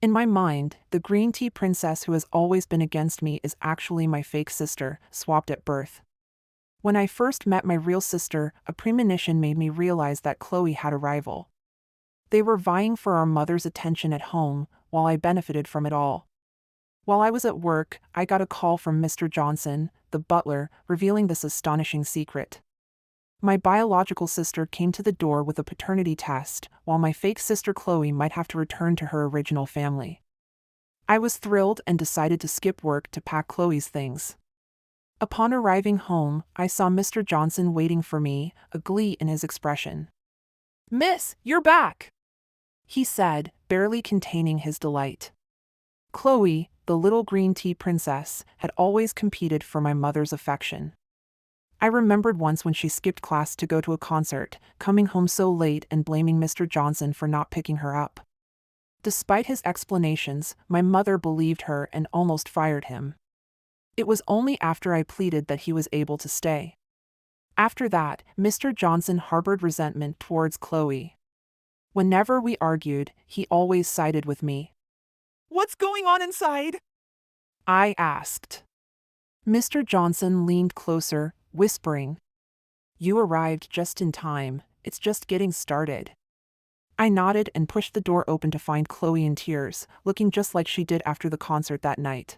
In my mind, the green tea princess who has always been against me is actually my fake sister, swapped at birth. When I first met my real sister, a premonition made me realize that Chloe had a rival. They were vying for our mother's attention at home, while I benefited from it all. While I was at work, I got a call from Mr. Johnson, the butler, revealing this astonishing secret. My biological sister came to the door with a paternity test, while my fake sister Chloe might have to return to her original family. I was thrilled and decided to skip work to pack Chloe's things. Upon arriving home, I saw Mr. Johnson waiting for me, a glee in his expression. "Miss, you're back!" he said, barely containing his delight. Chloe, the little green tea princess, had always competed for my mother's affection. I remembered once when she skipped class to go to a concert, coming home so late and blaming Mr. Johnson for not picking her up. Despite his explanations, my mother believed her and almost fired him. It was only after I pleaded that he was able to stay. After that, Mr. Johnson harbored resentment towards Chloe. Whenever we argued, he always sided with me. "What's going on inside?" I asked. Mr. Johnson leaned closer, whispering, "You arrived just in time, it's just getting started." I nodded and pushed the door open to find Chloe in tears, looking just like she did after the concert that night.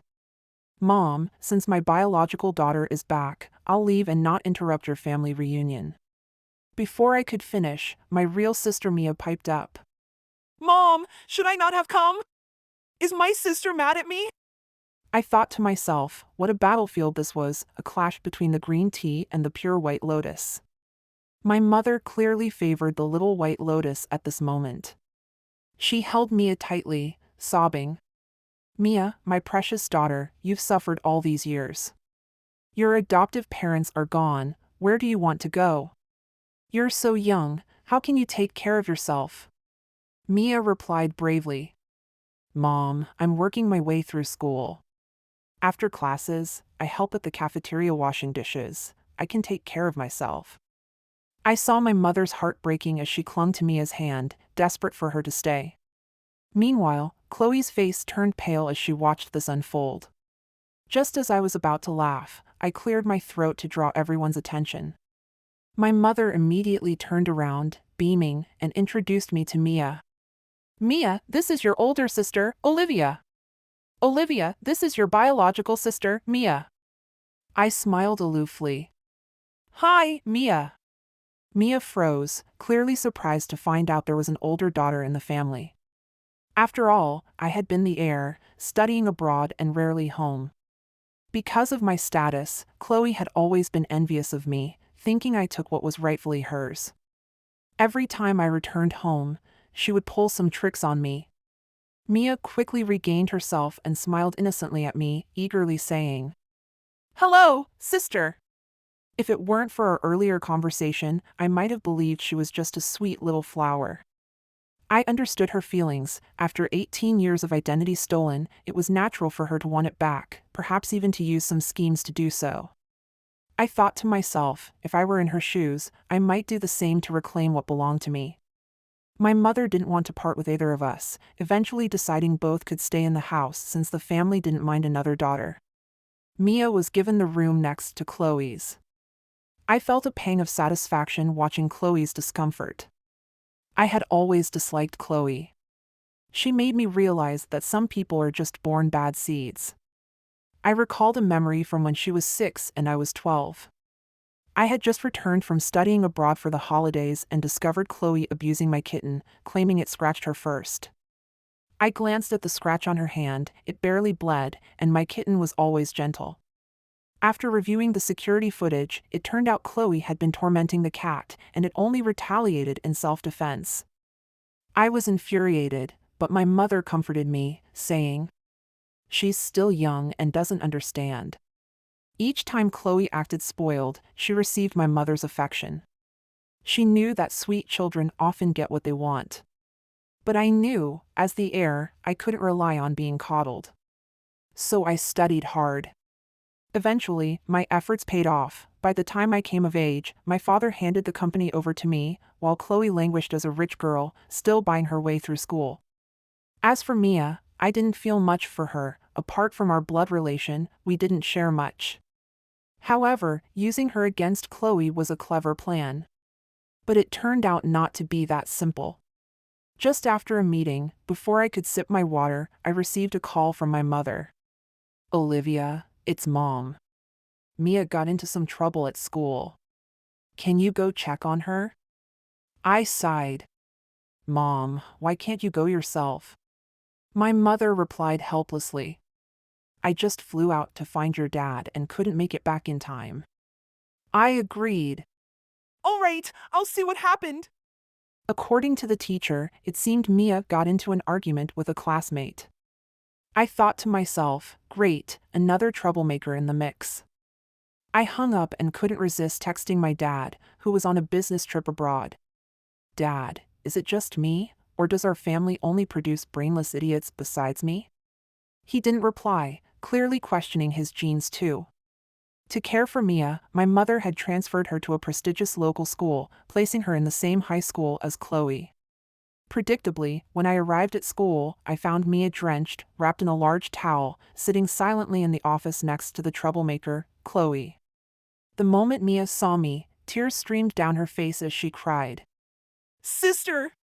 "Mom, since my biological daughter is back, I'll leave and not interrupt your family reunion." Before I could finish, my real sister Mia piped up. "Mom, should I not have come? Is my sister mad at me?" I thought to myself, what a battlefield this was, a clash between the green tea and the pure white lotus. My mother clearly favored the little white lotus at this moment. She held Mia tightly, sobbing. "Mia, my precious daughter, you've suffered all these years. Your adoptive parents are gone, where do you want to go? You're so young, how can you take care of yourself?" Mia replied bravely. "Mom, I'm working my way through school. After classes, I help at the cafeteria washing dishes. I can take care of myself." I saw my mother's heart breaking as she clung to Mia's hand, desperate for her to stay. Meanwhile, Chloe's face turned pale as she watched this unfold. Just as I was about to laugh, I cleared my throat to draw everyone's attention. My mother immediately turned around, beaming, and introduced me to Mia. "Mia, this is your older sister, Olivia. Olivia, this is your biological sister, Mia." I smiled aloofly. "Hi, Mia." Mia froze, clearly surprised to find out there was an older daughter in the family. After all, I had been the heir, studying abroad and rarely home. Because of my status, Chloe had always been envious of me, thinking I took what was rightfully hers. Every time I returned home, she would pull some tricks on me. Mia quickly regained herself and smiled innocently at me, eagerly saying, "Hello, sister." If it weren't for our earlier conversation, I might have believed she was just a sweet little flower. I understood her feelings. After 18 years of identity stolen, it was natural for her to want it back, perhaps even to use some schemes to do so. I thought to myself, if I were in her shoes, I might do the same to reclaim what belonged to me. My mother didn't want to part with either of us, eventually deciding both could stay in the house since the family didn't mind another daughter. Mia was given the room next to Chloe's. I felt a pang of satisfaction watching Chloe's discomfort. I had always disliked Chloe. She made me realize that some people are just born bad seeds. I recalled a memory from when she was 6 and I was 12. I had just returned from studying abroad for the holidays and discovered Chloe abusing my kitten, claiming it scratched her first. I glanced at the scratch on her hand, it barely bled, and my kitten was always gentle. After reviewing the security footage, it turned out Chloe had been tormenting the cat, and it only retaliated in self-defense. I was infuriated, but my mother comforted me, saying, "She's still young and doesn't understand." Each time Chloe acted spoiled, she received my mother's affection. She knew that sweet children often get what they want. But I knew, as the heir, I couldn't rely on being coddled. So I studied hard. Eventually, my efforts paid off. By the time I came of age, my father handed the company over to me, while Chloe languished as a rich girl, still buying her way through school. As for Mia, I didn't feel much for her. Apart from our blood relation, we didn't share much. However, using her against Chloe was a clever plan. But it turned out not to be that simple. Just after a meeting, before I could sip my water, I received a call from my mother. "Olivia, it's Mom. Mia got into some trouble at school. Can you go check on her?" I sighed. "Mom, why can't you go yourself?" My mother replied helplessly. "I just flew out to find your dad and couldn't make it back in time." I agreed. All right, I'll see what happened. According to the teacher, it seemed Mia got into an argument with a classmate. I thought to myself, great, another troublemaker in the mix. I hung up and couldn't resist texting my dad, who was on a business trip abroad. "Dad, is it just me, or does our family only produce brainless idiots besides me?" He didn't reply, clearly questioning his genes too. To care for Mia, my mother had transferred her to a prestigious local school, placing her in the same high school as Chloe. Predictably, when I arrived at school, I found Mia drenched, wrapped in a large towel, sitting silently in the office next to the troublemaker, Chloe. The moment Mia saw me, tears streamed down her face as she cried. Sister!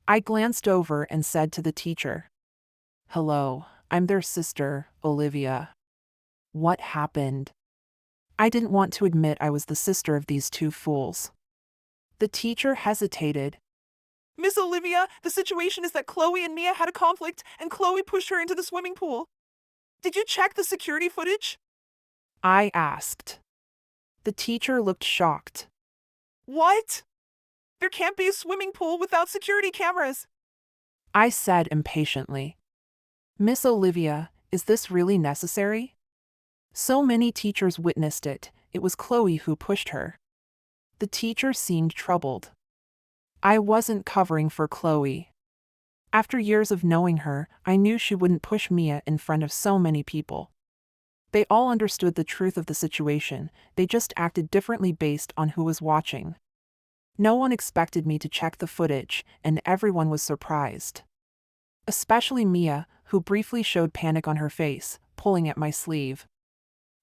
I glanced over and said to the teacher, "Hello, I'm their sister, Olivia. What happened?" I didn't want to admit I was the sister of these two fools. The teacher hesitated. Miss Olivia, the situation is that Chloe and Mia had a conflict, and Chloe pushed her into the swimming pool. Did you check the security footage? I asked. The teacher looked shocked. What? There can't be a swimming pool without security cameras. I said impatiently. "Miss Olivia, is this really necessary? So many teachers witnessed it. It was Chloe who pushed her." The teacher seemed troubled. I wasn't covering for Chloe. After years of knowing her, I knew she wouldn't push Mia in front of so many people. They all understood the truth of the situation, they just acted differently based on who was watching. No one expected me to check the footage, and everyone was surprised. Especially Mia, who briefly showed panic on her face, pulling at my sleeve.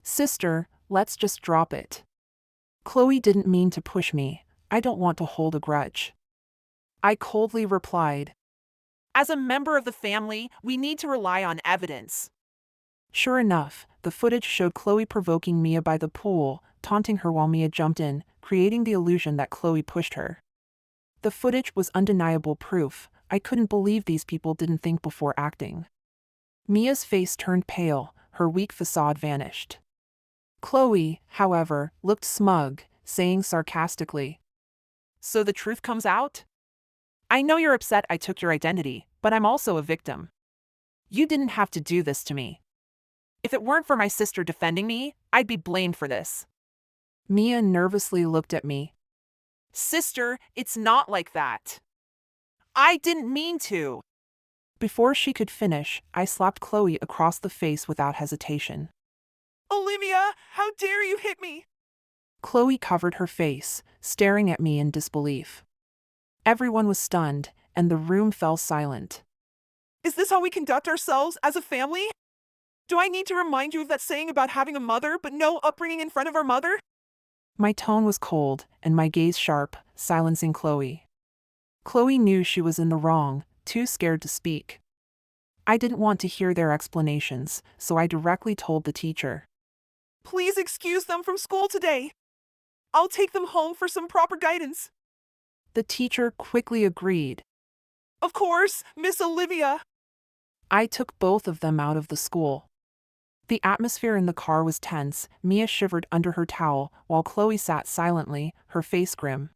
"Sister, let's just drop it. Chloe didn't mean to push me. I don't want to hold a grudge." I coldly replied. As a member of the family, we need to rely on evidence. Sure enough, the footage showed Chloe provoking Mia by the pool, taunting her while Mia jumped in, creating the illusion that Chloe pushed her. The footage was undeniable proof. I couldn't believe these people didn't think before acting. Mia's face turned pale, her weak facade vanished. Chloe, however, looked smug, saying sarcastically, So the truth comes out? I know you're upset I took your identity, but I'm also a victim. You didn't have to do this to me. If it weren't for my sister defending me, I'd be blamed for this. Mia nervously looked at me. Sister, it's not like that. I didn't mean to. Before she could finish, I slapped Chloe across the face without hesitation. Olivia, how dare you hit me? Chloe covered her face, staring at me in disbelief. Everyone was stunned, and the room fell silent. Is this how we conduct ourselves as a family? Do I need to remind you of that saying about having a mother but no upbringing in front of our mother? My tone was cold, and my gaze sharp, silencing Chloe. Chloe knew she was in the wrong, too scared to speak. I didn't want to hear their explanations, so I directly told the teacher. Please excuse them from school today. I'll take them home for some proper guidance. The teacher quickly agreed. Of course, Miss Olivia. I took both of them out of the school. The atmosphere in the car was tense. Mia shivered under her towel, while Chloe sat silently, her face grim.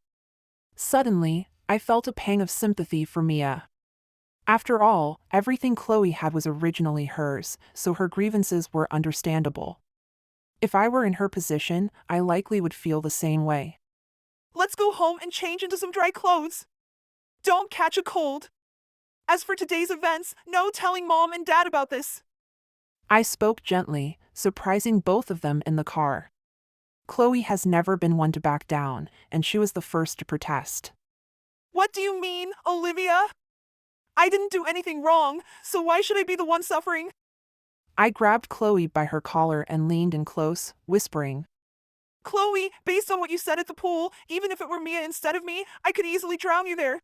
Suddenly, I felt a pang of sympathy for Mia. After all, everything Chloe had was originally hers, so her grievances were understandable. If I were in her position, I likely would feel the same way. Let's go home and change into some dry clothes. Don't catch a cold. As for today's events, no telling Mom and Dad about this. I spoke gently, surprising both of them in the car. Chloe has never been one to back down, and she was the first to protest. What do you mean, Olivia? I didn't do anything wrong, so why should I be the one suffering? I grabbed Chloe by her collar and leaned in close, whispering. Chloe, based on what you said at the pool, even if it were Mia instead of me, I could easily drown you there.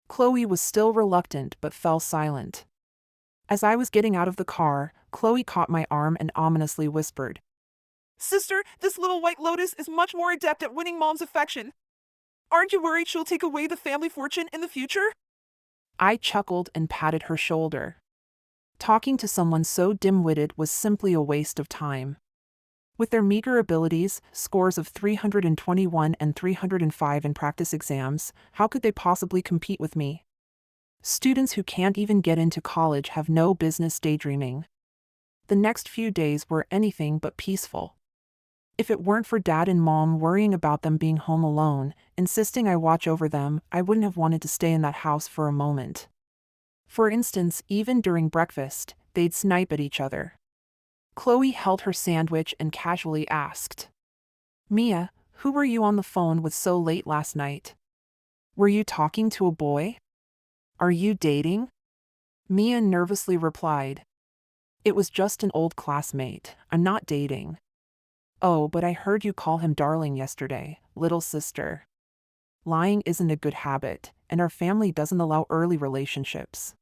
Chloe was still reluctant but fell silent. As I was getting out of the car, Chloe caught my arm and ominously whispered. Sister, this little white lotus is much more adept at winning Mom's affection. Aren't you worried she'll take away the family fortune in the future? I chuckled and patted her shoulder. Talking to someone so dim-witted was simply a waste of time. With their meager abilities, scores of 321 and 305 in practice exams, how could they possibly compete with me? Students who can't even get into college have no business daydreaming. The next few days were anything but peaceful. If it weren't for Dad and Mom worrying about them being home alone, insisting I watch over them, I wouldn't have wanted to stay in that house for a moment. For instance, even during breakfast, they'd snipe at each other. Chloe held her sandwich and casually asked, Mia, who were you on the phone with so late last night? Were you talking to a boy? Are you dating? Mia nervously replied, It was just an old classmate. I'm not dating. Oh, but I heard you call him darling yesterday, little sister. Lying isn't a good habit, and our family doesn't allow early relationships.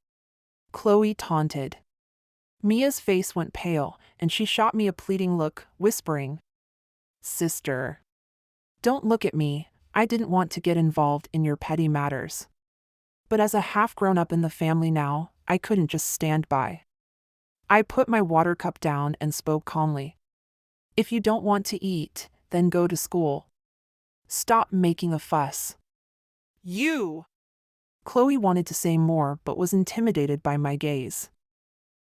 Chloe taunted. Mia's face went pale, and she shot me a pleading look, whispering, Sister. Don't look at me, I didn't want to get involved in your petty matters. But as a half-grown-up in the family now, I couldn't just stand by. I put my water cup down and spoke calmly. If you don't want to eat, then go to school. Stop making a fuss. You! Chloe wanted to say more but was intimidated by my gaze.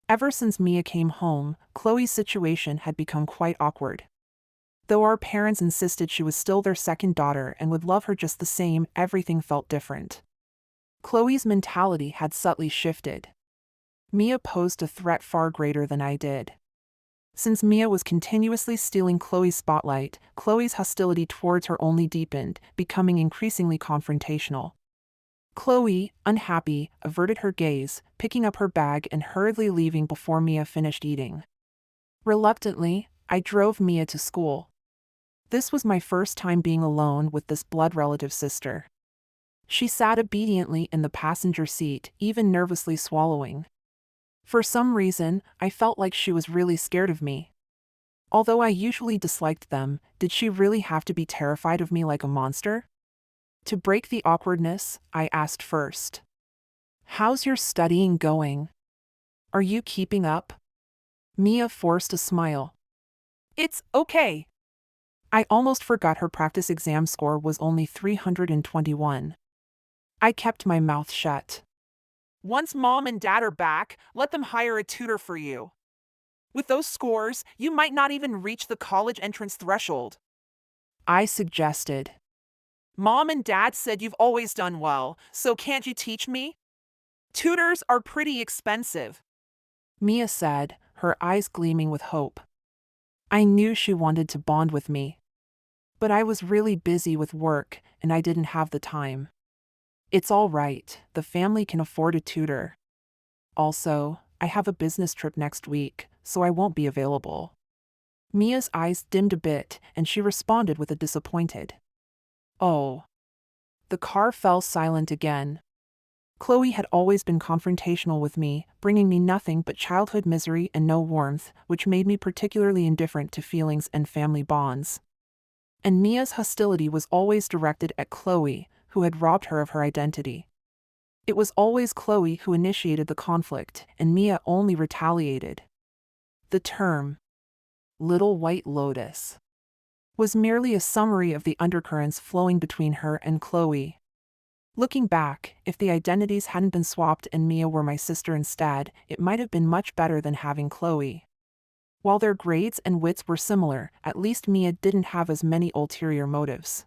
Ever since Mia came home, Chloe's situation had become quite awkward. Though our parents insisted she was still their second daughter and would love her just the same, everything felt different. Chloe's mentality had subtly shifted. Mia posed a threat far greater than I did. Since Mia was continuously stealing Chloe's spotlight, Chloe's hostility towards her only deepened, becoming increasingly confrontational. Chloe, unhappy, averted her gaze, picking up her bag and hurriedly leaving before Mia finished eating. Reluctantly, I drove Mia to school. This was my first time being alone with this blood relative sister. She sat obediently in the passenger seat, even nervously swallowing. For some reason, I felt like she was really scared of me. Although I usually disliked them, did she really have to be terrified of me like a monster? To break the awkwardness, I asked first. How's your studying going? Are you keeping up? Mia forced a smile. It's okay. I almost forgot her practice exam score was only 321. I kept my mouth shut. Once Mom and Dad are back, let them hire a tutor for you. With those scores, you might not even reach the college entrance threshold. I suggested. Mom and Dad said you've always done well, so can't you teach me? Tutors are pretty expensive. Mia said, her eyes gleaming with hope. I knew she wanted to bond with me. But I was really busy with work, and I didn't have the time. It's all right, the family can afford a tutor. Also, I have a business trip next week, so I won't be available. Mia's eyes dimmed a bit, and she responded with a disappointed, Oh. The car fell silent again. Chloe had always been confrontational with me, bringing me nothing but childhood misery and no warmth, which made me particularly indifferent to feelings and family bonds. And Mia's hostility was always directed at Chloe, who had robbed her of her identity. It was always Chloe who initiated the conflict, and Mia only retaliated. The term, Little White Lotus, was merely a summary of the undercurrents flowing between her and Chloe. Looking back, if the identities hadn't been swapped and Mia were my sister instead, it might have been much better than having Chloe. While their grades and wits were similar, at least Mia didn't have as many ulterior motives.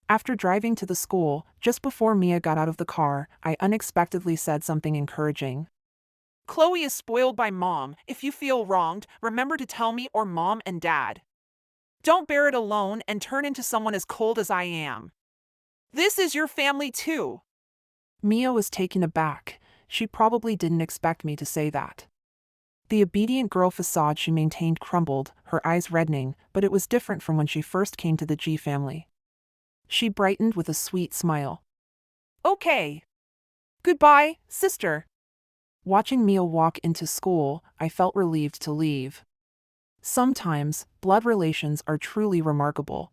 After driving to the school, just before Mia got out of the car, I unexpectedly said something encouraging. Chloe is spoiled by Mom. If you feel wronged, remember to tell me or Mom and Dad. Don't bear it alone and turn into someone as cold as I am. This is your family too. Mia was taken aback. she probably didn't expect me to say that. The obedient girl facade she maintained crumbled, her eyes reddening, but it was different from when she first came to the G family. She brightened with a sweet smile. Okay. Goodbye, sister. Watching Mia walk into school, I felt relieved to leave. Sometimes, blood relations are truly remarkable.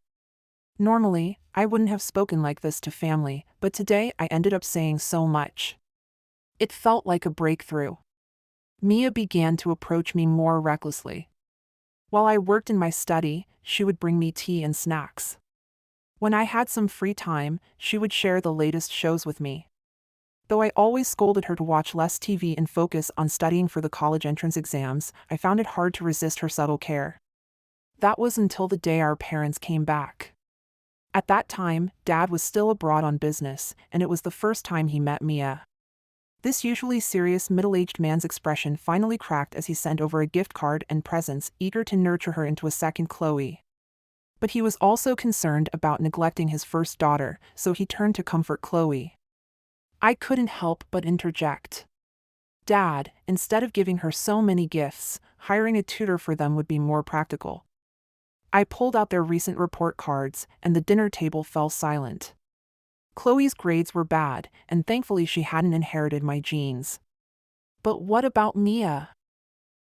Normally, I wouldn't have spoken like this to family, but today I ended up saying so much. It felt like a breakthrough. Mia began to approach me more recklessly. While I worked in my study, she would bring me tea and snacks. When I had some free time, she would share the latest shows with me. Though I always scolded her to watch less TV and focus on studying for the college entrance exams, I found it hard to resist her subtle care. That was until the day our parents came back. At that time, Dad was still abroad on business, and it was the first time he met Mia. This usually serious middle-aged man's expression finally cracked as he sent over a gift card and presents, eager to nurture her into a second Chloe. But he was also concerned about neglecting his first daughter, so he turned to comfort Chloe. I couldn't help but interject. Dad, instead of giving her so many gifts, hiring a tutor for them would be more practical. I pulled out their recent report cards, and the dinner table fell silent. Chloe's grades were bad, and thankfully she hadn't inherited my genes. But what about Mia?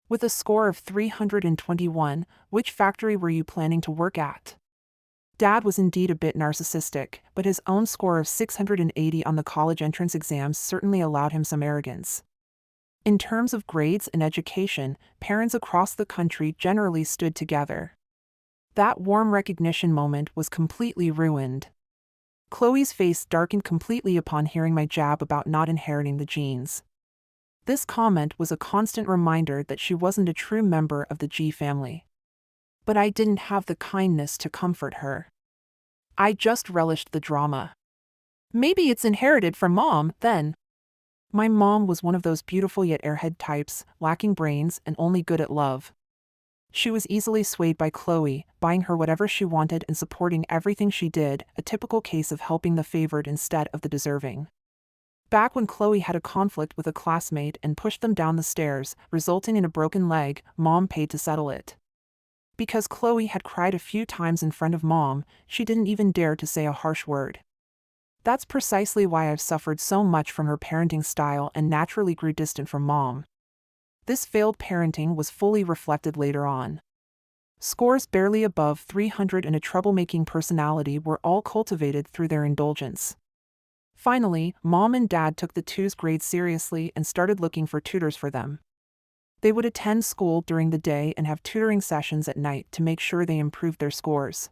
With a score of 321, which factory were you planning to work at? Dad was indeed a bit narcissistic, but his own score of 680 on the college entrance exams certainly allowed him some arrogance. In terms of grades and education, parents across the country generally stood together. That warm recognition moment was completely ruined. Chloe's face darkened completely upon hearing my jab about not inheriting the genes. This comment was a constant reminder that she wasn't a true member of the G family. But I didn't have the kindness to comfort her. I just relished the drama. Maybe it's inherited from Mom, then. My mom was one of those beautiful yet airhead types, lacking brains and only good at love. She was easily swayed by Chloe, buying her whatever she wanted and supporting everything she did, a typical case of helping the favored instead of the deserving. Back when Chloe had a conflict with a classmate and pushed them down the stairs, resulting in a broken leg, Mom paid to settle it. Because Chloe had cried a few times in front of Mom, she didn't even dare to say a harsh word. That's precisely why I've suffered so much from her parenting style and naturally grew distant from Mom. This failed parenting was fully reflected later on. Scores barely above 300 and a troublemaking personality were all cultivated through their indulgence. Finally, Mom and Dad took the twos grades seriously and started looking for tutors for them. They would attend school during the day and have tutoring sessions at night to make sure they improved their scores.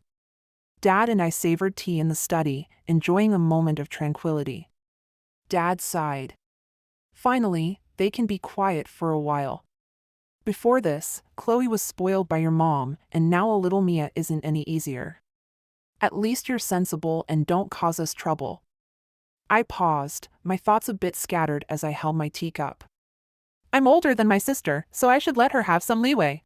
Dad and I savored tea in the study, enjoying a moment of tranquility. Dad sighed. Finally, they can be quiet for a while. Before this, Chloe was spoiled by your mom, and now a little Mia isn't any easier. At least you're sensible and don't cause us trouble. I paused, my thoughts a bit scattered as I held my teacup. I'm older than my sister, so I should let her have some leeway.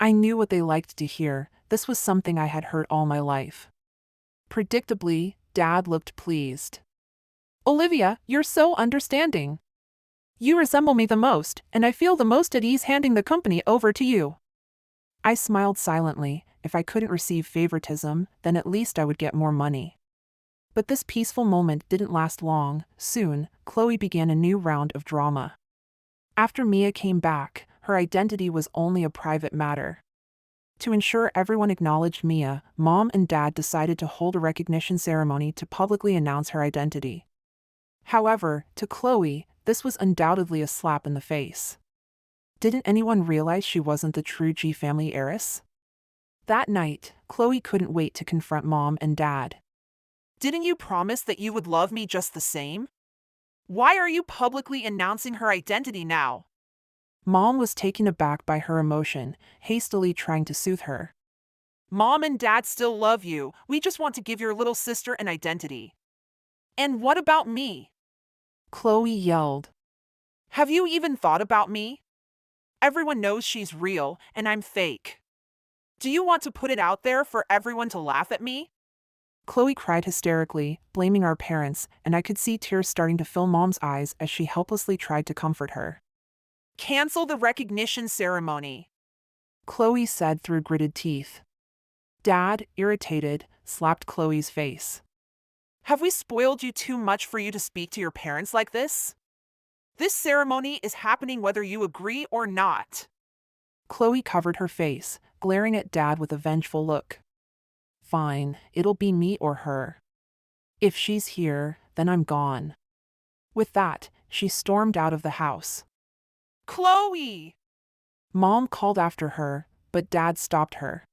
I knew what they liked to hear. This was something I had heard all my life. Predictably, Dad looked pleased. Olivia, you're so understanding. You resemble me the most, and I feel the most at ease handing the company over to you. I smiled silently. If I couldn't receive favoritism, then at least I would get more money. But this peaceful moment didn't last long. Soon, Chloe began a new round of drama. After Mia came back, her identity was only a private matter. To ensure everyone acknowledged Mia, Mom and Dad decided to hold a recognition ceremony to publicly announce her identity. However, to Chloe, this was undoubtedly a slap in the face. Didn't anyone realize she wasn't the true G family heiress? That night, Chloe couldn't wait to confront Mom and Dad. Didn't you promise that you would love me just the same? Why are you publicly announcing her identity now? Mom was taken aback by her emotion, hastily trying to soothe her. Mom and Dad still love you. We just want to give your little sister an identity. And what about me? Chloe yelled. Have you even thought about me? Everyone knows she's real, and I'm fake. Do you want to put it out there for everyone to laugh at me? Chloe cried hysterically, blaming our parents, and I could see tears starting to fill Mom's eyes as she helplessly tried to comfort her. Cancel the recognition ceremony, Chloe said through gritted teeth. Dad, irritated, slapped Chloe's face. Have we spoiled you too much for you to speak to your parents like this? This ceremony is happening whether you agree or not. Chloe covered her face, glaring at Dad with a vengeful look. Fine, it'll be me or her. If she's here, then I'm gone. With that, she stormed out of the house. Chloe! Mom called after her, but Dad stopped her.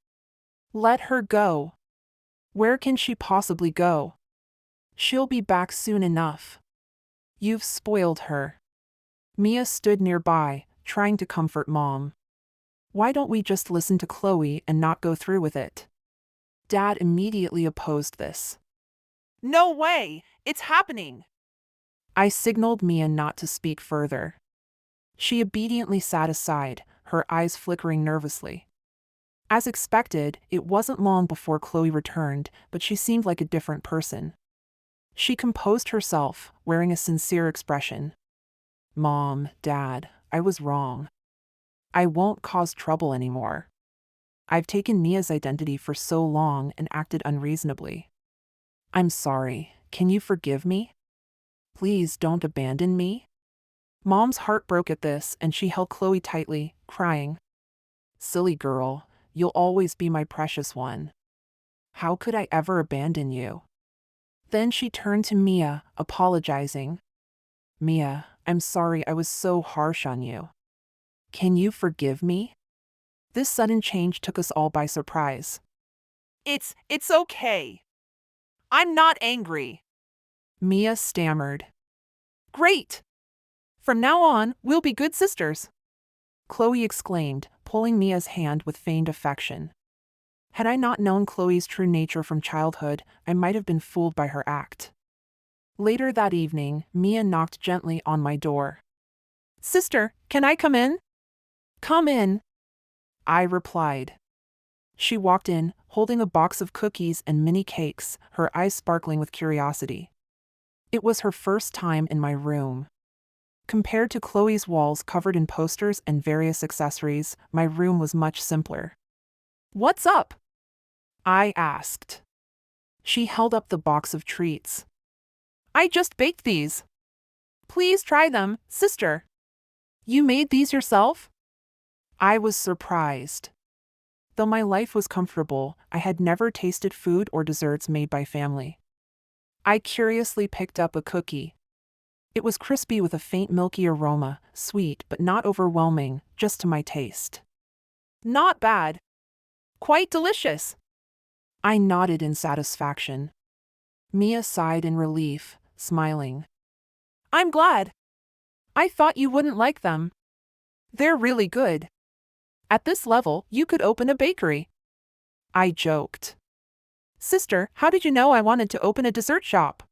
Let her go. Where can she possibly go? She'll be back soon enough. You've spoiled her. Mia stood nearby, trying to comfort Mom. Why don't we just listen to Chloe and not go through with it? Dad immediately opposed this. No way! It's happening! I signaled Mia not to speak further. She obediently sat aside, her eyes flickering nervously. As expected, it wasn't long before Chloe returned, but she seemed like a different person. She composed herself, wearing a sincere expression. Mom, Dad, I was wrong. I won't cause trouble anymore. I've taken Mia's identity for so long and acted unreasonably. I'm sorry. Can you forgive me? Please don't abandon me. Mom's heart broke at this, and she held Chloe tightly, crying. Silly girl, you'll always be my precious one. How could I ever abandon you? Then she turned to Mia, apologizing. Mia, I'm sorry I was so harsh on you. Can you forgive me? This sudden change took us all by surprise. It's okay. I'm not angry. Mia stammered. Great! From now on, we'll be good sisters. Chloe exclaimed, pulling Mia's hand with feigned affection. Had I not known Chloe's true nature from childhood, I might have been fooled by her act. Later that evening, Mia knocked gently on my door. Sister, can I come in? Come in, I replied. She walked in, holding a box of cookies and mini cakes, her eyes sparkling with curiosity. It was her first time in my room. Compared to Chloe's walls covered in posters and various accessories, my room was much simpler. What's up? I asked. She held up the box of treats. I just baked these. Please try them, sister. You made these yourself? I was surprised. Though my life was comfortable, I had never tasted food or desserts made by family. I curiously picked up a cookie. It was crispy with a faint milky aroma, sweet but not overwhelming, just to my taste. Not bad. Quite delicious. I nodded in satisfaction. Mia sighed in relief, smiling. I'm glad. I thought you wouldn't like them. They're really good. At this level, you could open a bakery. I joked. Sister, how did you know I wanted to open a dessert shop?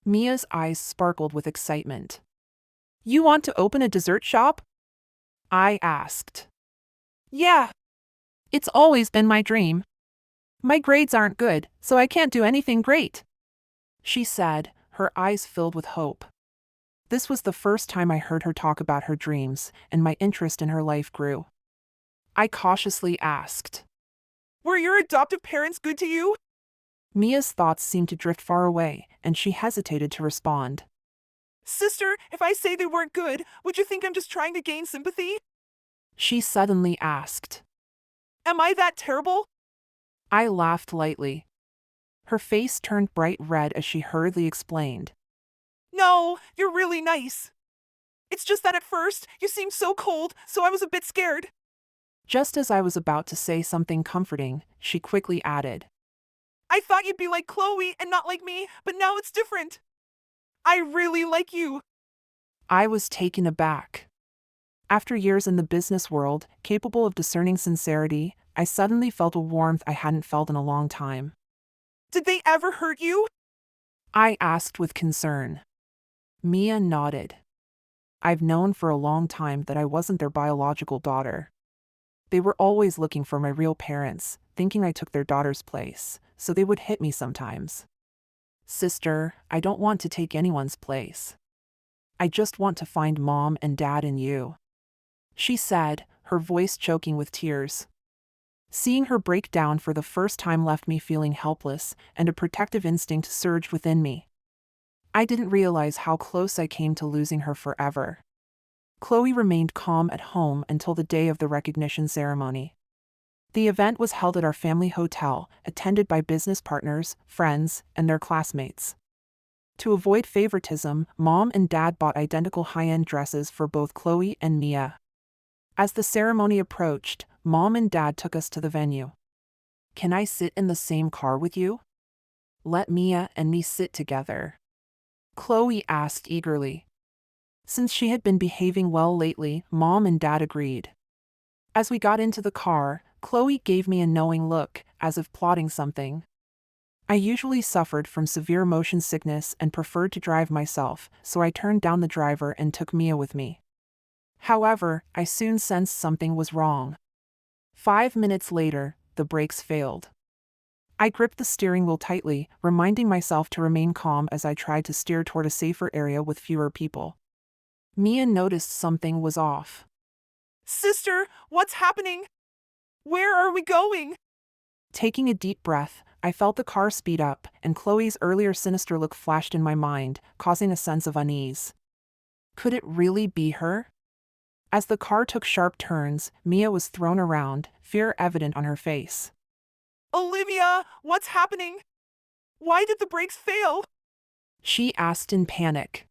Mia's eyes sparkled with excitement. You want to open a dessert shop? I asked. Yeah. It's always been my dream. My grades aren't good, so I can't do anything great, she said, her eyes filled with hope. This was the first time I heard her talk about her dreams, and my interest in her life grew. I cautiously asked. Were your adoptive parents good to you? Mia's thoughts seemed to drift far away, and she hesitated to respond. Sister, if I say they weren't good, would you think I'm just trying to gain sympathy? She suddenly asked. Am I that terrible? I laughed lightly. Her face turned bright red as she hurriedly explained. No, you're really nice. It's just that at first, you seemed so cold, so I was a bit scared. Just as I was about to say something comforting, she quickly added. I thought you'd be like Chloe and not like me, but now it's different. I really like you. I was taken aback. After years in the business world, capable of discerning sincerity, I suddenly felt a warmth I hadn't felt in a long time. Did they ever hurt you? I asked with concern. Mia nodded. I've known for a long time that I wasn't their biological daughter. They were always looking for my real parents, thinking I took their daughter's place, so they would hit me sometimes. Sister, I don't want to take anyone's place. I just want to find Mom and Dad and you, she said, her voice choking with tears. Seeing her break down for the first time left me feeling helpless, and a protective instinct surged within me. I didn't realize how close I came to losing her forever. Chloe remained calm at home until the day of the recognition ceremony. The event was held at our family hotel, attended by business partners, friends, and their classmates. To avoid favoritism, Mom and Dad bought identical high-end dresses for both Chloe and Mia. As the ceremony approached, Mom and Dad took us to the venue. Can I sit in the same car with you? Let Mia and me sit together, Chloe asked eagerly. Since she had been behaving well lately, Mom and Dad agreed. As we got into the car, Chloe gave me a knowing look, as if plotting something. I usually suffered from severe motion sickness and preferred to drive myself, so I turned down the driver and took Mia with me. However, I soon sensed something was wrong. 5 minutes later, the brakes failed. I gripped the steering wheel tightly, reminding myself to remain calm as I tried to steer toward a safer area with fewer people. Mia noticed something was off. Sister, what's happening? Where are we going? Taking a deep breath, I felt the car speed up, and Chloe's earlier sinister look flashed in my mind, causing a sense of unease. Could it really be her? As the car took sharp turns, Mia was thrown around, fear evident on her face. Olivia, what's happening? Why did the brakes fail? She asked in panic.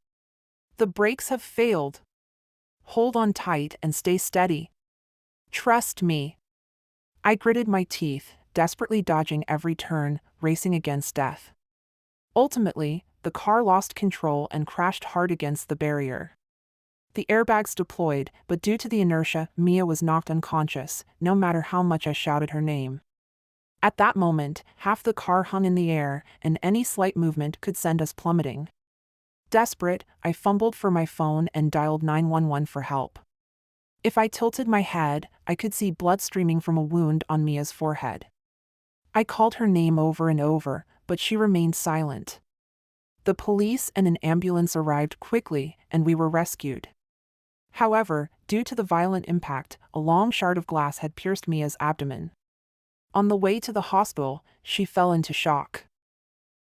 The brakes have failed. Hold on tight and stay steady. Trust me. I gritted my teeth, desperately dodging every turn, racing against death. Ultimately, the car lost control and crashed hard against the barrier. The airbags deployed, but due to the inertia, Mia was knocked unconscious, no matter how much I shouted her name. At that moment, half the car hung in the air, and any slight movement could send us plummeting. Desperate, I fumbled for my phone and dialed 911 for help. If I tilted my head, I could see blood streaming from a wound on Mia's forehead. I called her name over and over, but she remained silent. The police and an ambulance arrived quickly, and we were rescued. However, due to the violent impact, a long shard of glass had pierced Mia's abdomen. On the way to the hospital, she fell into shock.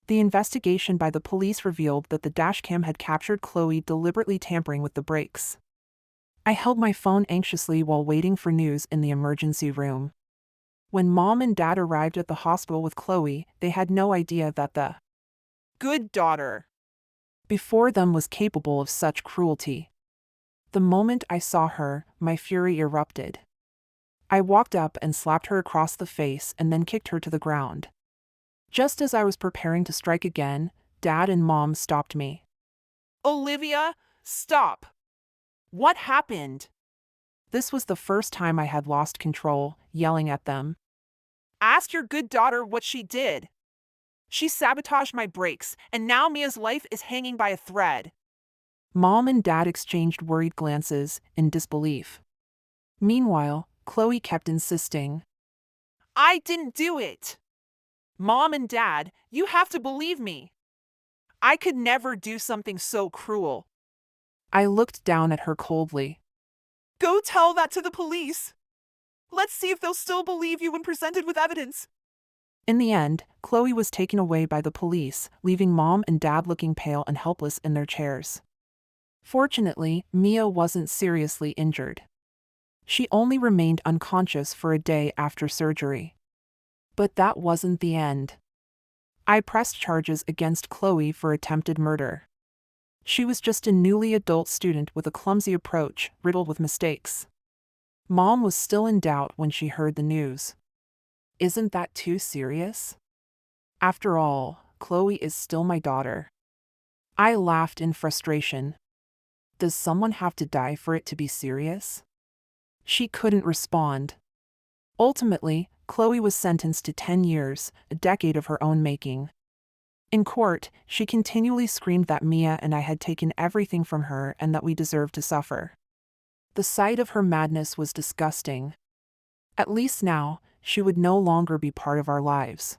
The investigation by the police revealed that the dashcam had captured Chloe deliberately tampering with the brakes. I held my phone anxiously while waiting for news in the emergency room. When Mom and Dad arrived at the hospital with Chloe, they had no idea that the good daughter before them was capable of such cruelty. The moment I saw her, my fury erupted. I walked up and slapped her across the face and then kicked her to the ground. Just as I was preparing to strike again, Dad and Mom stopped me. Olivia, stop! What happened? This was the first time I had lost control, yelling at them. Ask your good daughter what she did. She sabotaged my brakes, and now Mia's life is hanging by a thread. Mom and Dad exchanged worried glances, in disbelief. Meanwhile, Chloe kept insisting. I didn't do it. Mom and Dad, you have to believe me. I could never do something so cruel. I looked down at her coldly. Go tell that to the police. Let's see if they'll still believe you when presented with evidence. In the end, Chloe was taken away by the police, leaving Mom and Dad looking pale and helpless in their chairs. Fortunately, Mia wasn't seriously injured. She only remained unconscious for a day after surgery. But that wasn't the end. I pressed charges against Chloe for attempted murder. She was just a newly adult student with a clumsy approach, riddled with mistakes. Mom was still in doubt when she heard the news. Isn't that too serious? After all, Chloe is still my daughter. I laughed in frustration. Does someone have to die for it to be serious? She couldn't respond. Ultimately, Chloe was sentenced to 10 years, a decade of her own making. In court, she continually screamed that Mia and I had taken everything from her and that we deserved to suffer. The sight of her madness was disgusting. At least now, she would no longer be part of our lives.